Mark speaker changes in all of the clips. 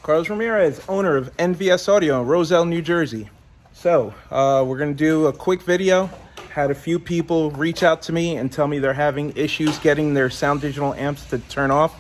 Speaker 1: Carlos Ramirez, owner of NVS Audio in Roselle, New Jersey. So, we're going to do a quick video. Had a few people reach out to me and tell me they're having issues getting their sound digital amps to turn off.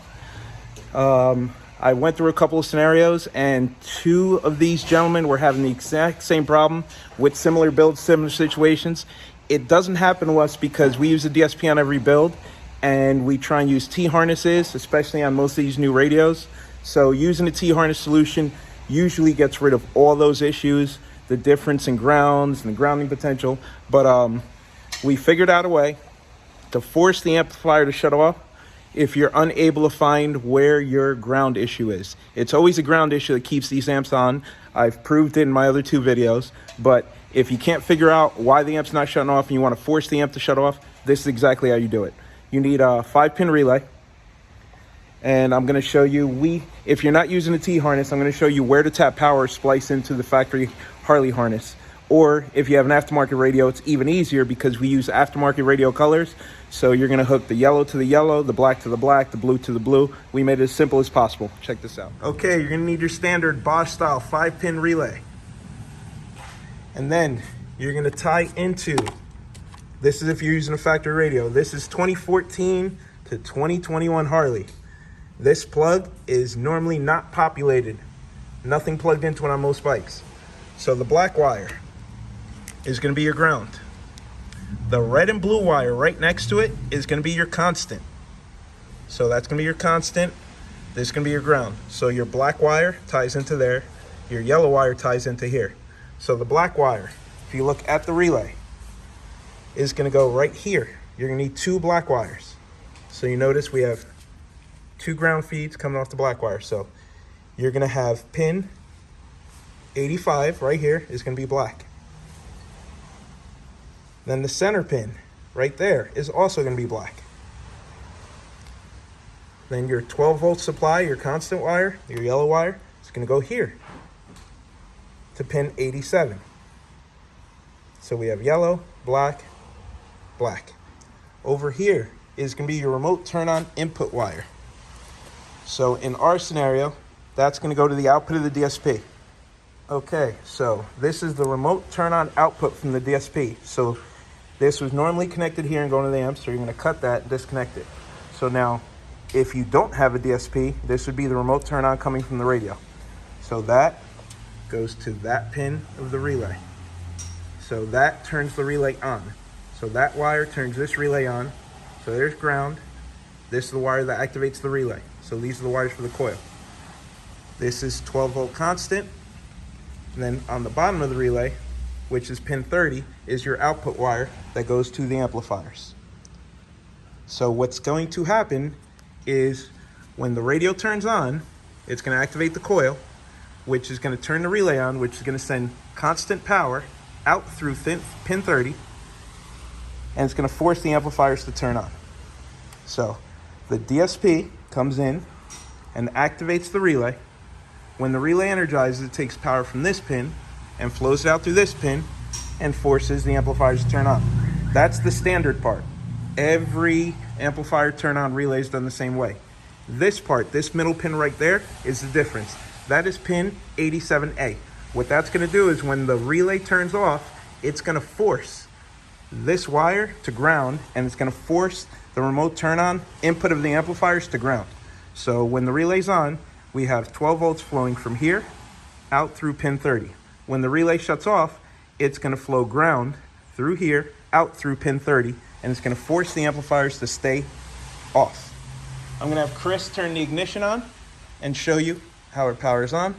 Speaker 1: I went through a couple of scenarios, and two of these gentlemen were having the exact same problem with similar builds, similar situations. It doesn't happen to us because we use a DSP on every build, and we try and use T-harnesses, especially on most of these new radios. So using a T-harness solution usually gets rid of all those issues, the difference in grounds and the grounding potential. But we figured out a way to force the amplifier to shut off if you're unable to find where your ground issue is. It's always a ground issue that keeps these amps on. I've proved it in my other two videos. But if you can't figure out why the amp's not shutting off and you want to force the amp to shut off, this is exactly how you do it. You need a 5-pin relay. And I'm going to show you, if you're not using a T-harness, I'm going to show you where to tap power or splice into the factory Harley harness. Or if you have an aftermarket radio, it's even easier because we use aftermarket radio colors. So you're going to hook the yellow to the yellow, the black to the black, the blue to the blue. We made it as simple as possible. Check this out. Okay, you're going to need your standard Bosch style 5-pin relay. And then you're going to tie into, this is if you're using a factory radio. This is 2014 to 2021 Harley. This plug is normally not populated. Nothing plugged into it on most bikes. So the black wire is going to be your ground. The red and blue wire right next to it is going to be your constant. So that's going to be your constant. This is going to be your ground. So your black wire ties into there. Your yellow wire ties into here. So the black wire, if you look at the relay, is going to go right here. You're going to need two black wires. So you notice we have two ground feeds coming off the black wire. So you're going to have pin 85 right here is going to be black. Then the center pin right there is also going to be black. Then your 12-volt supply, your constant wire, your yellow wire, is going to go here to pin 87. So we have yellow, black, black. Over here is going to be your remote turn-on input wire. So in our scenario, that's going to go to the output of the DSP. Okay, so this is the remote turn-on output from the DSP. So this was normally connected here and going to the amp, so you're going to cut that and disconnect it. So now, if you don't have a DSP, this would be the remote turn-on coming from the radio. So that goes to that pin of the relay. So that turns the relay on. So that wire turns this relay on. So there's ground. This is the wire that activates the relay. So these are the wires for the coil. This is 12-volt constant. And then on the bottom of the relay, which is pin 30, is your output wire that goes to the amplifiers. So what's going to happen is when the radio turns on, it's going to activate the coil, which is going to turn the relay on, which is going to send constant power out through pin 30, and it's going to force the amplifiers to turn on. So the DSP comes in and activates the relay. When the relay energizes, it takes power from this pin and flows it out through this pin and forces the amplifiers to turn on. That's the standard part. Every amplifier turn on relay is done the same way. This part, this middle pin right there, is the difference. That is pin 87A. What that's going to do is when the relay turns off, it's going to force this wire to ground, and it's going to force the remote turn on input of the amplifiers to ground. So when the relay's on, we have 12 volts flowing from here out through pin 30. When the relay shuts off, it's going to flow ground through here out through pin 30, and it's going to force the amplifiers to stay off. I'm going to have Chris turn the ignition on and show you how it powers on.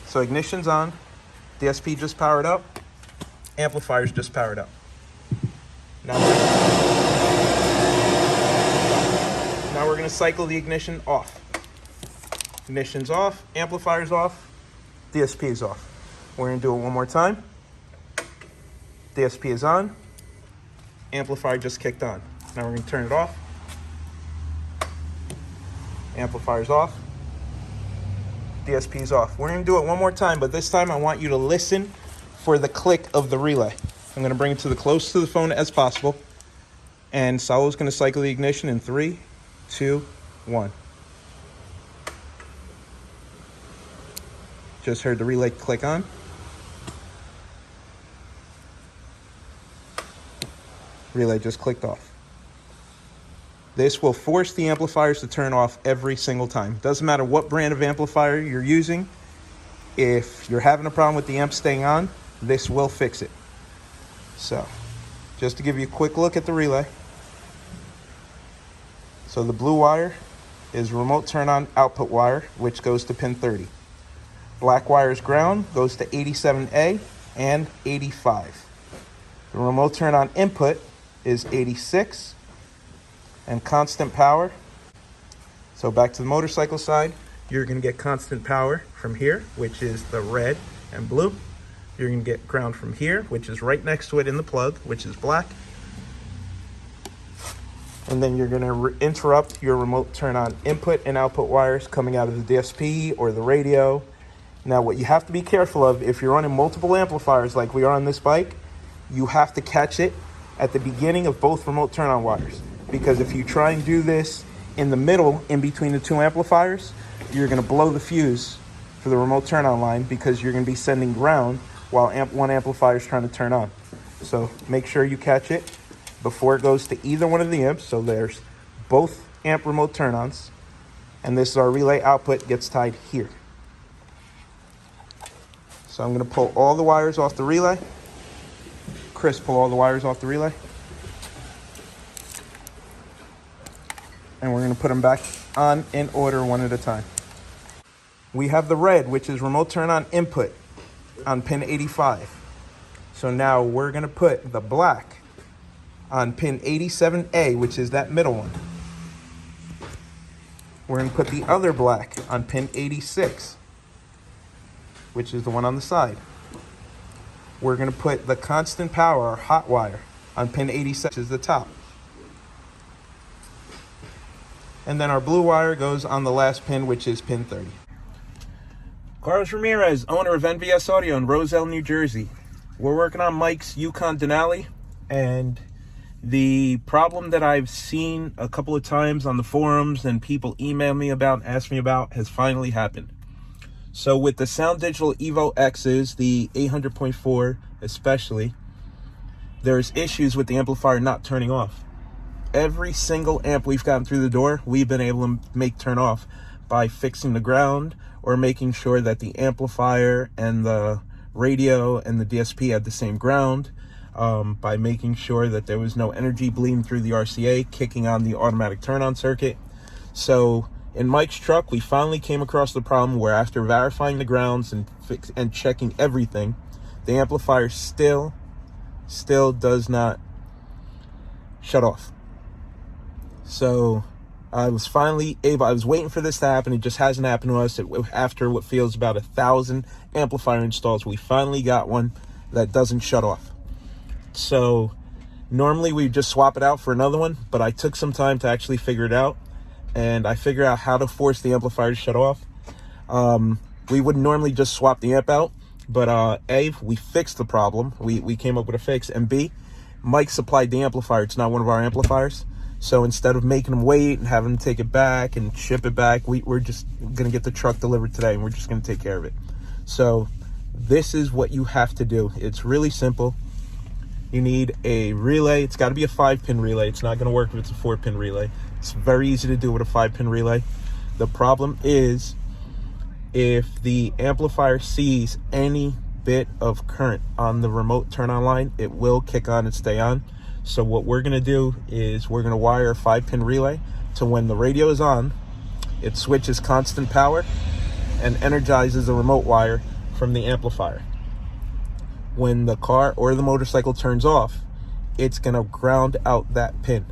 Speaker 1: So ignition's on, DSP just powered up, amplifiers just powered up. Now we're going to cycle the ignition off. Ignition's off, amplifier's off, DSP is off. We're going to do it one more time. DSP is on, amplifier just kicked on. Now we're going to turn it off. Amplifier's off, DSP is off. We're going to do it one more time, but this time I want you to listen for the click of the relay. I'm going to bring it to the close to the phone as possible. And Saulo's going to cycle the ignition in 3, 2, 1. Just heard the relay click on. Relay just clicked off. This will force the amplifiers to turn off every single time. Doesn't matter what brand of amplifier you're using. If you're having a problem with the amp staying on, this will fix it. So, just to give you a quick look at the relay. So the blue wire is remote turn on output wire, which goes to pin 30. Black wire is ground, goes to 87A and 85. The remote turn on input is 86 and constant power. So back to the motorcycle side, you're going to get constant power from here, which is the red and blue. You're going to get ground from here, which is right next to it in the plug, which is black. And then you're going to interrupt your remote turn on input and output wires coming out of the DSP or the radio. Now, what you have to be careful of, if you're running multiple amplifiers like we are on this bike, you have to catch it at the beginning of both remote turn on wires. Because if you try and do this in the middle, in between the two amplifiers, you're going to blow the fuse for the remote turn on line, because you're going to be sending ground while one amplifier is trying to turn on. So make sure you catch it before it goes to either one of the amps. So there's both amp remote turn ons, and this is our relay output, gets tied here. So I'm going to pull all the wires off the relay. Chris, pull all the wires off the relay. And we're going to put them back on in order, one at a time. We have the red, which is remote turn on input on pin 85. So now we're going to put the black on pin 87A, which is that middle one. We're going to put the other black on pin 86, which is the one on the side. We're going to put the constant power, or hot wire, on pin 87, which is the top. And then our blue wire goes on the last pin, which is pin 30. Carlos Ramirez, owner of NVS Audio in Roselle, New Jersey. We're working on Mike's Yukon Denali, and the problem that I've seen a couple of times on the forums and people email me about, ask me about, has finally happened. So with the Sound Digital Evo X's, the 800.4 especially, there's issues with the amplifier not turning off. Every single amp we've gotten through the door, we've been able to make turn off by fixing the ground or making sure that the amplifier and the radio and the DSP had the same ground, by making sure that there was no energy bleeding through the RCA, kicking on the automatic turn-on circuit. So in Mike's truck, we finally came across the problem where, after verifying the grounds and checking everything, the amplifier still does not shut off. So I was finally able, I was waiting for this to happen. It just hasn't happened to us. After what feels about 1,000 amplifier installs, we finally got one that doesn't shut off. So normally we just swap it out for another one, but I took some time to actually figure it out, and I figured out how to force the amplifier to shut off. We wouldn't normally just swap the amp out, but A, we fixed the problem. We came up with a fix, and B, Mike supplied the amplifier. It's not one of our amplifiers. So instead of making them wait and having them take it back and ship it back, we're just going to get the truck delivered today, and we're just going to take care of it. So this is what you have to do. It's really simple. You need a relay. It's got to be a 5-pin relay. It's not going to work if it's a 4-pin relay. It's very easy to do with a 5-pin relay. The problem is, if the amplifier sees any bit of current on the remote turn on line, it will kick on and stay on. So what we're going to do is we're going to wire a 5-pin relay to, when the radio is on, it switches constant power and energizes the remote wire from the amplifier. When the car or the motorcycle turns off, it's going to ground out that pin.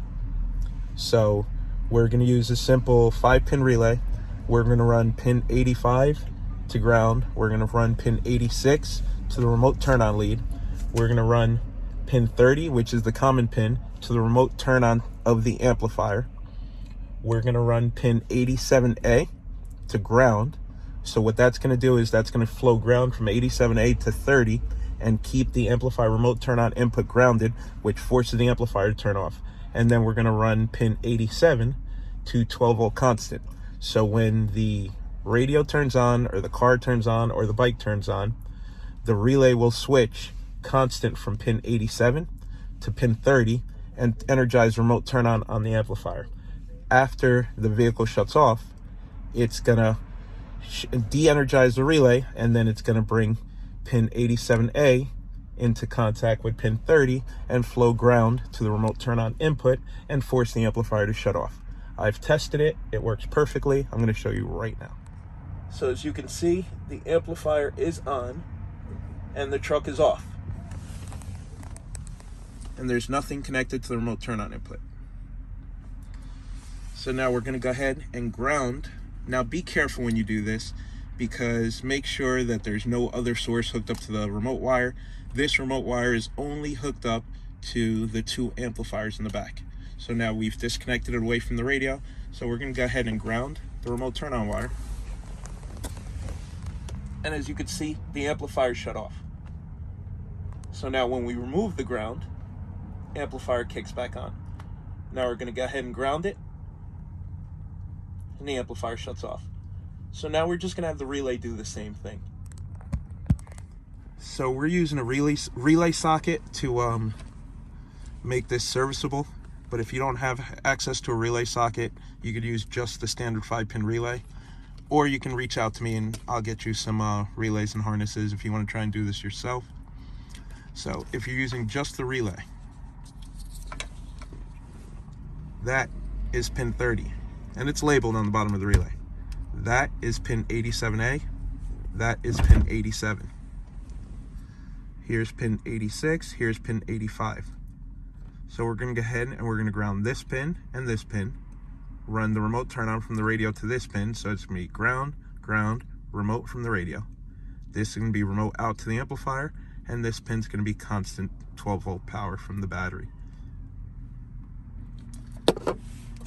Speaker 1: So we're going to use a simple 5-pin relay. We're going to run pin 85 to ground. We're going to run pin 86 to the remote turn on lead. We're going to run pin 30, which is the common pin, to the remote turn on of the amplifier. We're going to run pin 87A to ground. So what that's going to do is that's going to flow ground from 87A to 30 and keep the amplifier remote turn on input grounded, which forces the amplifier to turn off. And then we're going to run pin 87 to 12 volt constant. So when the radio turns on, or the car turns on, or the bike turns on, the relay will switch constant from pin 87 to pin 30 and energize remote turn on the amplifier. After the vehicle shuts off, it's gonna de-energize the relay, and then it's gonna bring pin 87A into contact with pin 30 and flow ground to the remote turn on input and force the amplifier to shut off. I've tested it, it works perfectly. I'm gonna show you right now. So as you can see, the amplifier is on and the truck is off. And there's nothing connected to the remote turn on input. So now we're gonna go ahead and ground. Now be careful when you do this, because make sure that there's no other source hooked up to the remote wire. This remote wire is only hooked up to the 2 amplifiers in the back. So now we've disconnected it away from the radio. So we're gonna go ahead and ground the remote turn on wire. And as you can see, the amplifier shut off. So now when we remove the ground, amplifier kicks back on. Now we're gonna go ahead and ground it, and the amplifier shuts off. So now we're just gonna have the relay do the same thing. So we're using a relay socket to make this serviceable. But if you don't have access to a relay socket, you could use just the standard 5-pin relay. Or you can reach out to me and I'll get you some relays and harnesses if you want to try and do this yourself. So if you're using just the relay, that is pin 30. And it's labeled on the bottom of the relay. That is pin 87A. That is pin 87. Here's pin 86. Here's pin 85. So we're going to go ahead and we're going to ground this pin and this pin. Run the remote turn on from the radio to this pin. So it's going to be ground, ground, remote from the radio. This is going to be remote out to the amplifier. And this pin's going to be constant 12 volt power from the battery.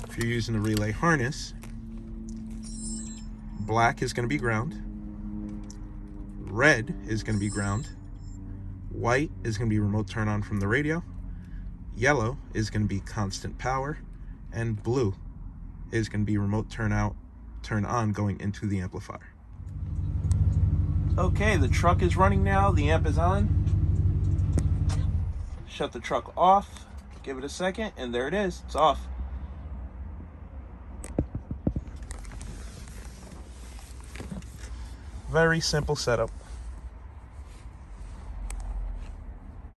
Speaker 1: If you're using a relay harness, black is going to be ground, red is going to be ground, white is going to be remote turn on from the radio, yellow is going to be constant power, and blue is going to be remote turn on going into the amplifier. Okay, the truck is running now, the amp is on. Shut the truck off, give it a second, and there it is, it's off. Very simple setup.